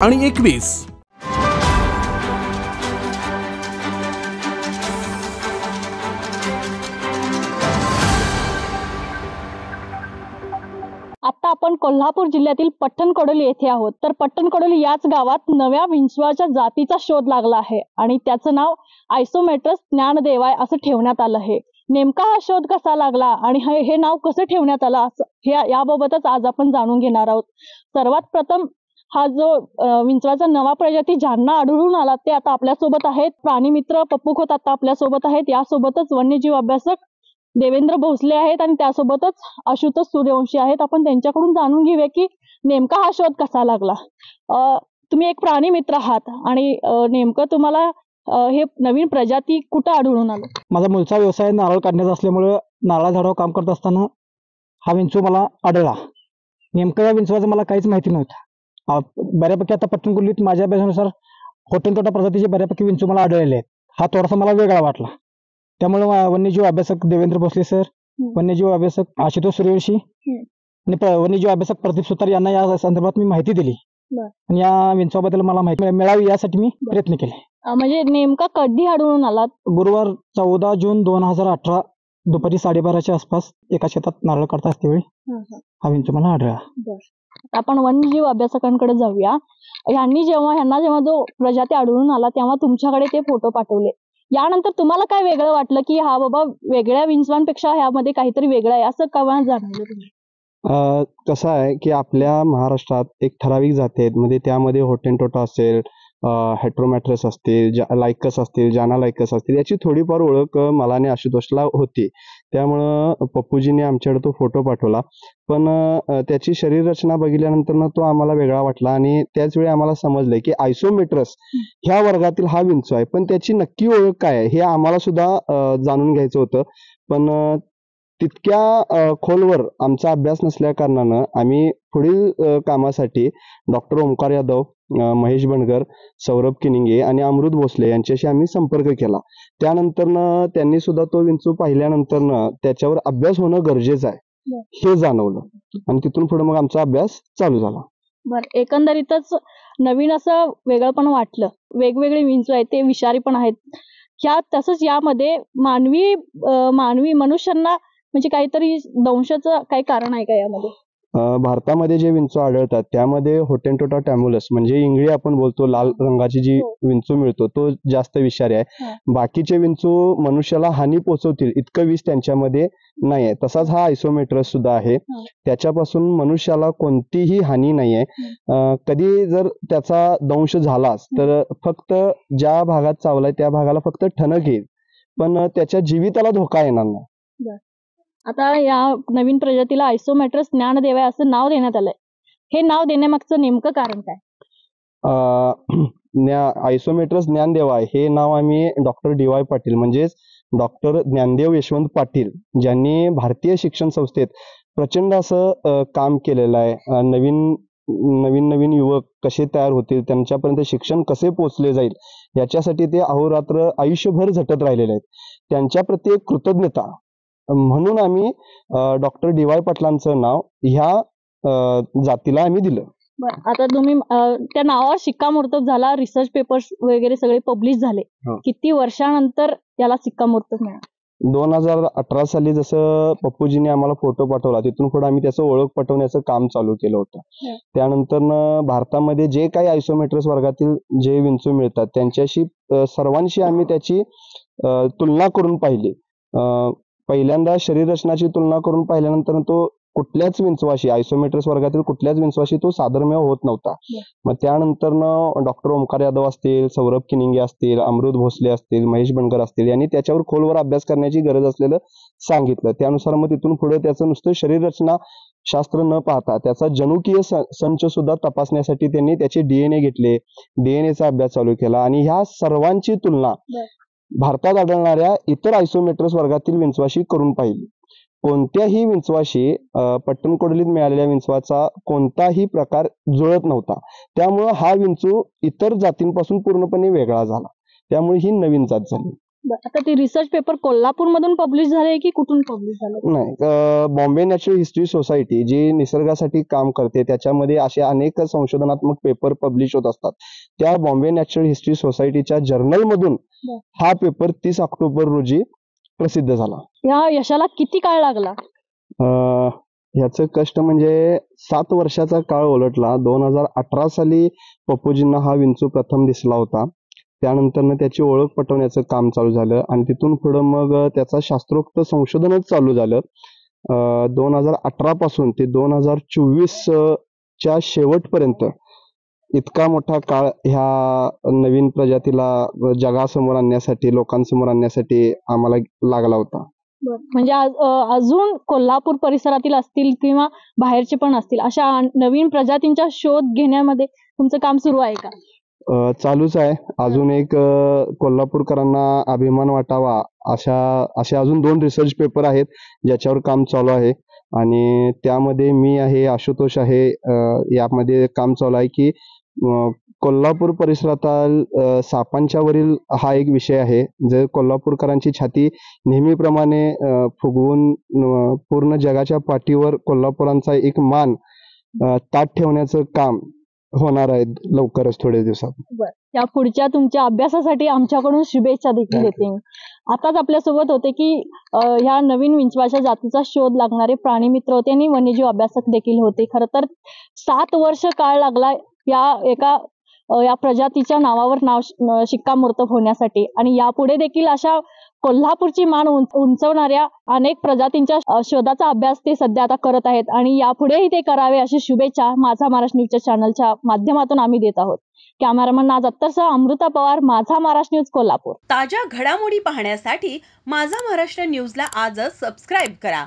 आणि 21। आता आपण कोल्हापूर जिल्ह्यातील पट्टणकडोली येथे आहोत। तर पट्टणकडोली याच गावात नव्या विंचवाच्या जातीचा शोध लागला आहे आणि त्याचं नाव आयसोमेट्रस ज्ञानदेवाय असं ठेवण्यात आलं आहे। नेमका हा शोध कसा लागला आणि हे नाव कसं ठेवण्यात आलं असं याबाबतच आज आपण जाणून घेणार आहोत। सर्वात प्रथम हा जो विंचवाचा नवा प्रजाती ज्यांना आढळून आला ते आता आपल्यासोबत आहेत। प्राणी मित्र पप्पू खोत आता आपल्यासोबत आहेत। यासोबतच वन्यजीव अभ्यासक देवेंद्र भोसले आहेत आणि त्यासोबतच आशुतोष सूर्यवंशी आहेत। आपण त्यांच्याकडून जाणून घेऊया की नेमका हा शोध कसा लागला। तुम्ही एक प्राणी मित्र आहात आणि नेमकं तुम्हाला हे नवीन प्रजाती कुठं आढळून आलं? माझा मूळचा व्यवसाय नारळ काढण्याचा असल्यामुळे नारळ झाडावर काम करत असताना हा विंचू मला आढळला। नेमकं या विंचवाचं मला काहीच माहिती नव्हतं। बऱ्यापैकी आता पट्टणकडोलीत माझ्या अभ्यासानुसार होटेनटोटा प्रजातीचे बऱ्यापैकी विंचू मला आढळलेले आहेत। हा थोडासा मला वेगळा वाटला। त्यामुळे वन्यजीव अभ्यासक देवेंद्र भोसले सर, वन्यजीव अभ्यासक आशुतोष सूर्यवंशी आणि वन्यजीव अभ्यासक प्रदीप सुतार यांना या संदर्भात मी माहिती दिली आणि या विंचवाबद्दल मला माहिती मिळावी यासाठी मी प्रयत्न केले। म्हणजे नेमका कधी आढळून आला? गुरुवार 14 जून 2018 दुपारी 12:30च्या आसपास एका शेतात नारळ काढता असतेवेळी हा विंचू मला आढळला। आपण वन्यजीव अभ्यासकांकडे जाऊया। ह्यांना जेव्हा जो प्रजाती आढळून आला तेव्हा तुमच्याकडे ते फोटो पाठवले। यानंतर तुम्हाला काय वेगळं वाटलं की हा बाबा वेगळ्या विंचवांपेक्षा ह्यामध्ये काहीतरी वेगळं आहे असं केव्हा जाणवलं तुम्ही? कसं आहे की आपल्या महाराष्ट्रात एक ठराविक जाती आहेत, म्हणजे त्यामध्ये होटेनटोटा असेल, हेट्रोमॅट्रस असतील, लायकस असतील, जाना लायकस असतील, याची थोडीफार ओळख मला आणि आशुतोषला होती। त्यामुळं पप्पूजीने आमच्याकडे तो फोटो पाठवला। पण त्याची शरीर रचना बघितल्यानंतर तो आम्हाला वेगळा वाटला आणि त्याच वेळी आम्हाला समजलंय की आयसोमेट्रस ह्या वर्गातील हा विंचू आहे। पण त्याची नक्की ओळख काय आहे हे आम्हाला सुद्धा जाणून घ्यायचं होतं। पण तितक्या खोलवर आमचा अभ्यास नसल्या कारणानं आम्ही पुढील कामासाठी डॉक्टर ओमकार यादव, महेश बनगर, सौरभ किनिंगे आणि अमृत भोसले यांच्याशी आम्ही संपर्क केला। त्यानंतर त्यांनी सुद्धा तो विंचू पाहिल्यानंतर त्याच्यावर अभ्यास होणं गरजेचं आहे हे जाणवलं आणि तिथून पुढे मग आमचा अभ्यास चालू झाला। बरं, एकंदरीतच नवीन असं वेगळं पण वाटलं। वेगवेगळे विंचू आहेत ते विषारी पण आहेत। तसंच यामध्ये मानवी मनुष्यांना म्हणजे काहीतरी दंशाचं काही कारण आहे का यामध्ये? भारतामध्ये जे विंचू आढळतात त्यामध्ये होटेनटोटा टॅम्युलस म्हणजे इंगळी आपण बोलतो, लाल रंगाची जी विंचू मिळतो तो जास्त विषारी आहे। बाकीचे विंचू मनुष्याला हानी पोहोचवतील इतकं विष त्यांच्यामध्ये नाही आहे। तसाच हा आयसोमेट्रस सुद्धा आहे, त्याच्यापासून मनुष्याला कोणतीही हानी नाही आहे। कधी जर त्याचा दंश झालाच तर फक्त ज्या भागात चावलाय त्या भागाला फक्त ठणक येईल, पण त्याच्या जीविताला धोका येणार नाही। आता या नवीन प्रजातीला आयसोमेट्रस ज्ञानदेवाय असं नाव देण्यात आलंय। हे नाव देण्यामागचं नेमकं कारण काय? आयसोमेट्रस ज्ञानदेवाय हे नाव आम्ही डॉक्टर डी.वाय. पाटील म्हणजेच डॉक्टर ज्ञानदेव यशवंत पाटील ज्यांनी भारतीय शिक्षण संस्थेत प्रचंड असं काम केलेलं आहे। नवीन युवक कसे तयार होतील, त्यांच्यापर्यंत शिक्षण कसे पोहोचले जाईल याच्यासाठी ते अहोरात्र आयुष्यभर झटत राहिलेले आहेत। त्यांच्या प्रती एक कृतज्ञता म्हणून आम्ही डॉक्टर डी.वाय. पाटलांचं नाव ह्या जातीला आम्ही दिलं। आता तुम्ही त्या नावावर शिक्कामोर्तब झाला, रिसर्च पेपर्स वगैरे सगळे पब्लिश झाले। किती वर्षानंतर याला शिक्कामोर्तब मिळालं? 2018 साली जसं पप्पूजीने आम्हाला फोटो पाठवला तिथून पुढे आम्ही त्याचं ओळख पटवण्याचं काम चालू केलं होतं। त्यानंतर भारतामध्ये जे काही आयसोमेट्रस वर्गातील जे विंचू मिळतात त्यांच्याशी सर्वांशी आम्ही त्याची तुलना करून पाहिली। पहिल्यांदा शरीर रचनाची तुलना करून पाहिल्यानंतर तो कुठल्याच विंचवाशी, आयसोमेट्रस वर्गातील कुठल्याच विंचवाशी तो साधर्म्य होत नव्हता। मग त्यानंतर डॉक्टर ओमकार यादव असतील, सौरभ किनिंगे असतील, अमृत भोसले असतील, महेश बनगर असतील यांनी त्याच्यावर खोलवर अभ्यास करण्याची गरज असलेलं सांगितलं। त्यानुसार मग तिथून पुढे त्याचं नुसतं शरीर रचना शास्त्र न पाहता त्याचा जनुकीय संच सुद्धा तपासण्यासाठी त्यांनी त्याचे DNA घेतले, DNA चा अभ्यास चालू केला आणि ह्या सर्वांची तुलना भारतात आढळणाऱ्या इतर आयसोमेट्रस वर्गातील विंचवाशी करून पाहिली। कोणत्याही विंचवाशी पट्टणकडोलीत मिळालेल्या विंचवाचा कोणताही प्रकार जुळत नव्हता। त्यामुळे हा विंचू इतर जातींपासून पूर्णपणे वेगळा झाला, त्यामुळे ही नवीन जात झाली। आता ते रिसर्च पेपर कोल्हापूर मधून पब्लिश झाले की कुठून पब्लिश झाले? नाही, बॉम्बे नॅचरल हिस्ट्री सोसायटी जी निसर्गासाठी काम करते त्याच्यामध्ये असे अनेक संशोधनात्मक पेपर पब्लिश होत असतात. त्या बॉम्बे नॅचरल हिस्ट्री सोसायटीच्या जर्नल मधून हा पेपर 30 ऑक्टोबर रोजी प्रसिद्ध झाला. या यशाला किती काळ लागला? ह्याचं कष्ट म्हणजे 7 वर्षाचा काळ उलटला. 2018 साली पप्पूजींना हा विंचू प्रथम दिसला होता. त्यानंतर त्याची ओळख पटवण्याचं काम चालू झालं आणि तिथून पुढं मग त्याचा शास्त्रोक्त संशोधनच चालू झालं. 2018 पासून ते 2024 च्या शेवटपर्यंत इतका मोठा काळ ह्या नवीन प्रजातीला जगासमोर आणण्यासाठी, लोकांसमोर आणण्यासाठी आम्हाला लागला होता. म्हणजे अजून कोल्हापूर परिसरातील असतील किंवा बाहेरचे पण असतील अशा नवीन प्रजातींचा शोध घेण्यामध्ये तुमचं काम सुरू आहे का? चालूच आहे. अजून एक कोल्हापूरकरांना अभिमान वाटावा असे अजून 2 रिसर्च पेपर आहेत ज्याच्यावर काम चालू आहे आणि त्यामध्ये मी आहे, आशुतोष आहे. यामध्ये काम चालू आहे की कोल्हापूर परिसरातील सापांच्या वरील हा एक विषय आहे. जर कोल्हापूरकरांची छाती नेहमीप्रमाणे फुगवून पूर्ण जगाच्या पाठीवर कोल्हापुरांचा एक मान ताठ ठेवण्याचं काम होणार आहे लवकरच थोड्या दिवसात. या पुढच्या तुमच्या अभ्यासासाठी आमच्याकडून शुभेच्छा देखील देते. आताच आपल्यासोबत होते की ह्या नवीन विंचवाच्या जातीचा शोध लागणारे प्राणी मित्र होते आणि वन्यजीव अभ्यासक देखील होते. खरं तर 7 वर्ष काळ लागला या प्रजातीच्या नावावर शिक्कामोर्तब होण्यासाठी आणि यापुढे देखील अशा कोल्हापूरची मान उंचवणाऱ्या अनेक प्रजातींच्या शोधाचा अभ्यास ते सध्या आता करत आहेत आणि यापुढेही ते करावे अशी शुभेच्छा माझा महाराष्ट्र न्यूजच्या चॅनलच्या माध्यमातून आम्ही देत आहोत. कॅमेरामन नाज अत्तरसह अमृता पवार, माझा महाराष्ट्र न्यूज, कोल्हापूर. ताज्या घडामोडी पाहण्यासाठी माझा महाराष्ट्र न्यूजला आजच सबस्क्राईब करा.